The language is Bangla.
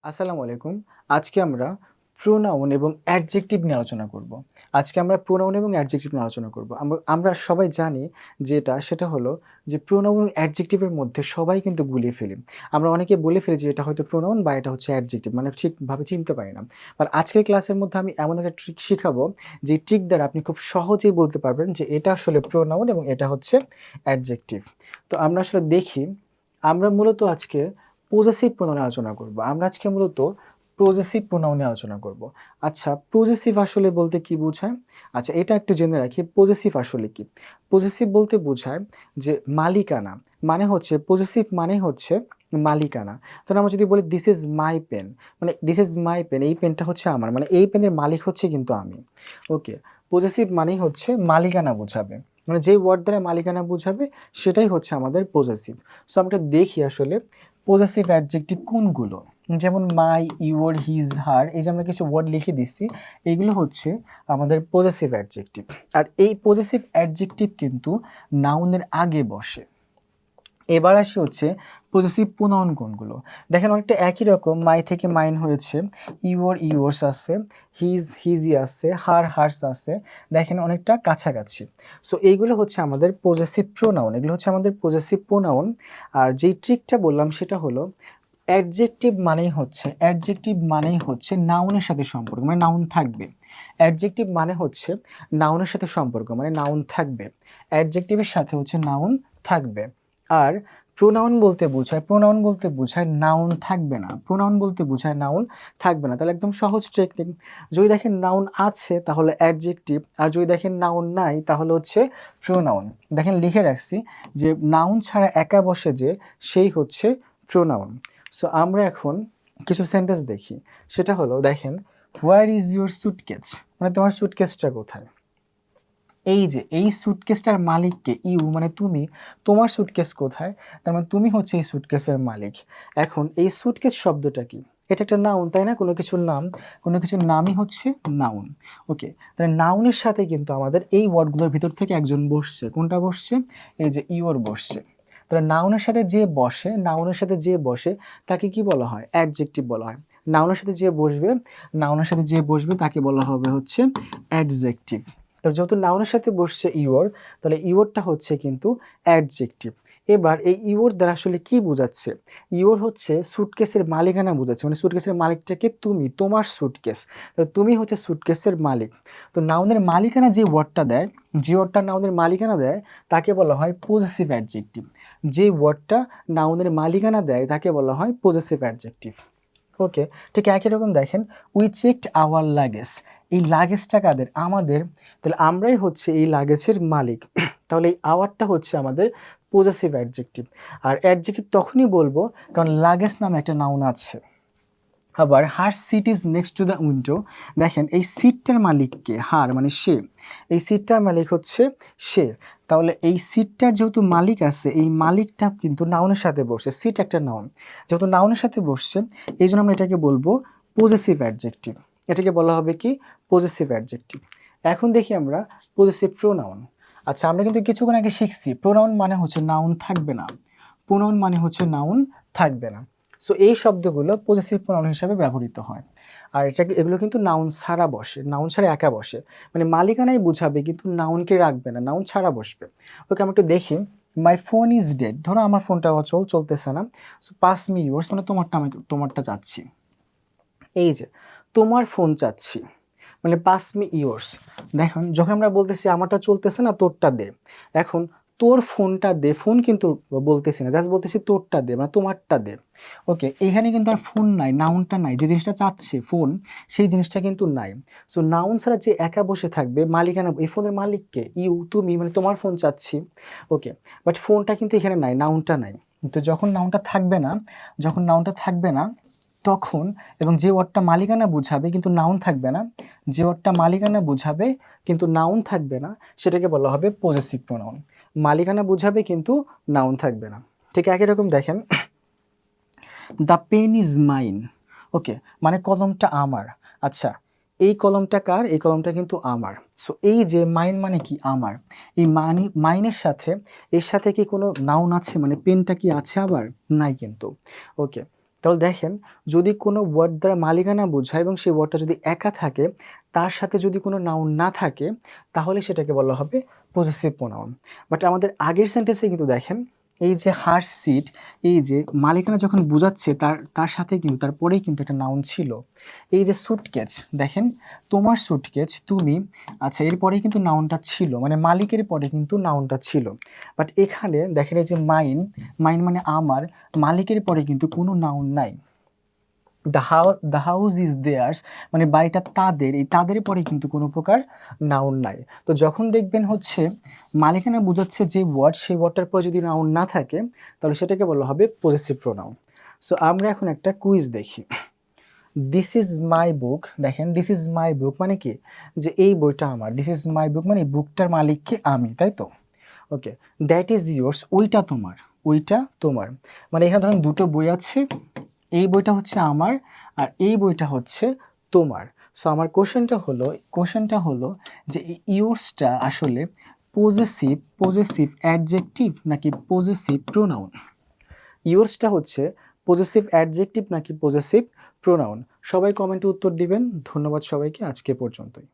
আসসালামু আলাইকুম। আজকে আমরা প্রোনাউন এবং অ্যাডজেক্টিভ নিয়ে আলোচনা করব। প্রোনাউন এবং অ্যাডজেক্টিভ নিয়ে আলোচনা করব। আমরা সবাই জানি সেটা হলো যে প্রোনাউন এবং অ্যাডজেক্টিভের মধ্যে সবাই কিন্তু গুলিয়ে ফেলি। আমরা অনেকে বলে ফেলি যে এটা হয়তো প্রোনাউন বা এটা হচ্ছে অ্যাডজেক্টিভ, মানে ঠিকভাবে চিনতে পারি না। আর আজকের ক্লাসের মধ্যে আমি এমন একটা ট্রিক শিখাবো, যে ট্রিক দ্বারা আপনি খুব সহজেই বলতে পারবেন যে এটা আসলে প্রোনাউন এবং এটা হচ্ছে অ্যাডজেক্টিভ। তো আমরা আসলে দেখি, আমরা মূলত আজকে পজেসিভ প্রোনাউন আলোচনা করব। আমরা আজকে মূলত পজেসিভ প্রোনাউন নিয়ে আলোচনা করব। আচ্ছা, পজেসিভ আসলে বলতে কি বোঝায়? আচ্ছা, এটা একটু জেনে রাখি, পজেসিভ আসলে কি? পজেসিভ বলতে বোঝায় যে মালিকানা, মানে হচ্ছে পজেসিভ মানে হচ্ছে মালিকানা। ধরুন আমরা যদি বলি দিস ইজ মাই পেন, মানে দিস ইজ মাই পেন, এই পেনটা হচ্ছে আমার, মানে এই পেনের মালিক হচ্ছে কিন্তু আমি। ওকে, পজেসিভ মানেই হচ্ছে মালিকানা বোঝাবে, মানে যেই ওয়ার্ড দ্বারা মালিকানা বোঝাবে সেটাই হচ্ছে আমাদের পজেসিভ। সো আমরা দেখি আসলে পজেসিভ অ্যাডজেক্টিভ কোনগুলো। যেমন মাই, ইউর, হিজ, হার, এই যে আমরা কিছু ওয়ার্ড লিখে দিচ্ছি, এইগুলো হচ্ছে আমাদের পজেসিভ অ্যাডজেক্টিভ। আর এই পজেসিভ অ্যাডজেক্টিভ কিন্তু নাউনের আগে বসে। এবার আসি হচ্ছে পজেসিভ প্রোনাউন কোনগুলো। দেখেন অনেকটা একই রকম, মাই থেকে মাইন হয়েছে, ইউর, ইউর্স আছে, হিজ, হিজি আছে, হার, হার্স আছে। দেখেন অনেকটা কাছাকাছি। সো এইগুলো হচ্ছে আমাদের পজেসিভ প্রোনাউন, এগুলো হচ্ছে আমাদের পজেসিভ প্রোনাউন। আর যেই ট্রিকটা বললাম সেটা হলো অ্যাডজেক্টিভ মানেই হচ্ছে নাউনের সাথে সম্পর্ক, মানে নাউন থাকবে। অ্যাডজেক্টিভ মানে হচ্ছে নাউনের সাথে সম্পর্ক, মানে নাউন থাকবে। অ্যাডজেক্টিভের সাথে হচ্ছে নাউন থাকবে। আর প্রোনাউন বলতে বোঝায় নাউন থাকবে না। প্রোনাউন বলতে বোঝায় নাউন থাকবে না। তাহলে একদম সহজ টেকনিক, যদি দেখেন নাউন আছে তাহলে অ্যাডজেক্টিভ, আর যদি দেখেন নাউন নাই তাহলে হচ্ছে প্রোনাউন। দেখেন লিখে রাখছি যে নাউন ছাড়া একা বসে যে, সেই হচ্ছে প্রোনাউন। সো আমরা এখন কিছু সেন্টেন্স দেখি। সেটা হলো, দেখেন, হোয়ার ইজ ইউর সুটকেস, মানে তোমার সুটকেসটা কোথায়? এই যে এই সুটকেসটার মালিককে, ইউ মানে তুমি, তোমার সুটকেস কোথায়, তার মানে তুমি হচ্ছে এই সুটকেসের মালিক। এখন এই সুটকেস শব্দটা কি? এটা একটা নাউন, তাই না? কোনো কিছুর নাম, কোনো কিছুর নামই হচ্ছে নাউন। ওকে, তাহলে নাউনের সাথে কিন্তু আমাদের এই ওয়ার্ডগুলোর ভিতর থেকে একজন বসছে। কোনটা বসছে? এই যে ইউর বসছে। তাহলে নাউনের সাথে যে বসে তাকে কি বলা হয়? অ্যাডজেক্টিভ বলা হয়। নাউনের সাথে যে বসবে তাকে বলা হবে হচ্ছে অ্যাডজেক্টিভ। তাহলে যেহেতু নাউনের সাথে বসছে ইওর, তাহলে ইওরটা হচ্ছে কিন্তু অ্যাডজেক্টিভ। এবার এই ইওর দ্বারা আসলে কি বোঝাচ্ছে? ইওর হচ্ছে সুটকেসের মালিকানা বোঝাচ্ছে, মানে সুটকেসের মালিকটাকে তুমি, তোমার সুটকেস, তাহলে তুমি হচ্ছে সুটকেসের মালিক। তো নাউনের মালিকানা যে ওয়ার্ডটা নাউনের মালিকানা দেয় তাকে বলা হয় পজেসিভ অ্যাডজেক্টিভ। যে ওয়ার্ডটা নাউনের মালিকানা দেয় তাকে বলা হয় পজেসিভ অ্যাডজেক্টিভ। ওকে, ঠিক একই রকম দেখেন, উই চেকড আওয়ার লাগেজ, এই লাগেজটা কাদের? আমাদের। তাহলে আমরাই হচ্ছে এই লাগেজের মালিক। তাহলে এই আওয়ারটা হচ্ছে আমাদের পজেসিভ অ্যাডজেক্টিভ। আর অ্যাডজেক্টিভ তখনই বলবো কারণ লাগেজ নামে একটা নাউন আছে। আবার her seat is next to the window, দেখেন এই সিটটার মালিককে, হার মানে সে, এই সিটটার মালিক হচ্ছে সে। তাহলে এই সিটটার যেহেতু মালিক আছে, এই মালিকটা কিন্তু নাউনের সাথে বসছে, সিট একটা নাউন, যেহেতু নাউনের সাথে বসছে এই জন্য আমরা এটাকে বলবো পজেসিভ অ্যাডজেক্টিভ। এটাকে বলা হবে কি? Possessive adjective. এখন দেখি আমরা পজেসিভ প্রোনাউন। আচ্ছা, আমরা কিন্তু কিছুক্ষণ আগে শিখছি প্রোনাউন মানে হচ্ছে নাউন থাকবে না, প্রোনাউন মানে হচ্ছে নাউন থাকবে না। সো এই শব্দগুলো পজেসিভ প্রোনাউন হিসাবে ব্যবহৃত হয়। আর এগুলো কিন্তু নাউন ছাড়া বসে, নাউন ছাড়া একা বসে, মানে মালিকানাই বুঝাবে কিন্তু নাউনকে রাখবে না, নাউন ছাড়া বসবে। ওকে, আমরা একটু দেখি। মাই ফোন ইজ ডেড, ধরো আমার ফোনটা চলতেছে না। সো পাস মি ইয়োর্স, মানে আমি তোমারটা চাচ্ছি। এই যে তোমার ফোন চাচ্ছি, মানে পাস মি ইয়োর্স। দেখুন, যখন আমরা বলতেছি আমারটা চলতেছে না, তোরটা দে। এখন তোর ফোনটা দে, ফোন কিন্তু বলতেছি না, জাস্ট বলতেছি তোরটা দে, মানে তোমারটা দে। ওকে, এইখানে কিন্তু আর ফোন নাই, নাউনটা নাই, যে জিনিসটা চাচ্ছে ফোন, সেই জিনিসটা কিন্তু নাই। সো নাউন ছাড়া যে একা বসে থাকবে মালিকানা, এই ফোনের মালিককে, ইউ, তুমি, মানে তোমার ফোন চাচ্ছি। ওকে, বাট ফোনটা কিন্তু এখানে নাই, নাউনটা নাই। তো যখন নাউনটা থাকবে না তখন, এবং যে ওয়ার্ডটা মালিকানা বুঝাবে কিন্তু নাউন থাকবে না, যে ওয়ার্ডটা মালিকানা বুঝাবে কিন্তু নাউন থাকবে না, সেটাকে বলা হবে পজেসিভ প্রোনাউন। মালিকানা বুঝাবে কিন্তু নাউন থাকবে না। ঠিক একই রকম দেখেন, দ্য পেন ইজ মাইন। ওকে, মানে কলমটা আমার। আচ্ছা, এই কলমটা কার? এই কলমটা কিন্তু আমার। সো এই যে মাইন মানে কি? আমার। এই মাইনের সাথে, এর সাথে কি কোনো নাউন আছে? মানে পেনটা কি আছে আবার? নাই কিন্তু। ওকে, তাহলে দেখেন, যদি কোনো ওয়ার্ড দ্বারা মালিকানা বোঝায় এবং সেই ওয়ার্ডটা যদি একা থাকে, তার সাথে যদি কোনো নাউন না থাকে, তাহলে সেটাকে বলা হবে পজেসিভ প্রোনাউন। বাট আমাদের আগের সেন্টেন্সে কিন্তু দেখেন, এই যে হার সিট, এই যে মালিকানা যখন বোঝাচ্ছে তার সাথে কিন্তু তারপরেই কিন্তু একটা নাউন ছিল। এই যে সুটকেস, দেখেন তোমার সুটকেস, তুমি, আচ্ছা এরপরেই কিন্তু নাউনটা ছিল, মানে মালিকের পরে কিন্তু নাউনটা ছিল। বাট এখানে দেখেন এই যে মাইন, মাইন মানে আমার, মালিকের পরে কিন্তু কোনো নাউন নাই। দ্য হাউস ইজ দেয়ার্স, মানে বাড়িটা তাদের, এই তাদের পরে কিন্তু কোনো প্রকার নাউন নাই। তো যখন দেখবেন হচ্ছে মালিকানা বোঝাচ্ছে যে ওয়ার্ড, সেই ওয়ার্ডটার পরে যদি নাউন না থাকে, তাহলে সেটাকে বলা হবে পজেসিভ প্রোনাউন। সো আমরা এখন একটা কুইজ দেখি। দিস ইজ মাই বুক, দেখেন দিস ইজ মাই বুক মানে কি, যে এই বইটা আমার। দিস ইজ মাই বুক মানে বুকটার মালিককে আমি, তাই তো? ওকে, দ্যাট ইজ ইয়োর্স, ওইটা তোমার, ওইটা তোমার, মানে এখানে ধরেন দুটো বই আছে, এই বইটা হচ্ছে আমার আর এই বইটা হচ্ছে তোমার। সো আমার কোশ্চেনটা হলো যে ইয়োর্সটা আসলে পজেসিভ অ্যাডজেক্টিভ নাকি পজেসিভ প্রোনাউন? ইয়োর্সটা হচ্ছে পজেসিভ অ্যাডজেক্টিভ নাকি পজেসিভ প্রোনাউন? সবাই কমেন্টে উত্তর দিবেন। ধন্যবাদ সবাইকে, আজকে পর্যন্তই।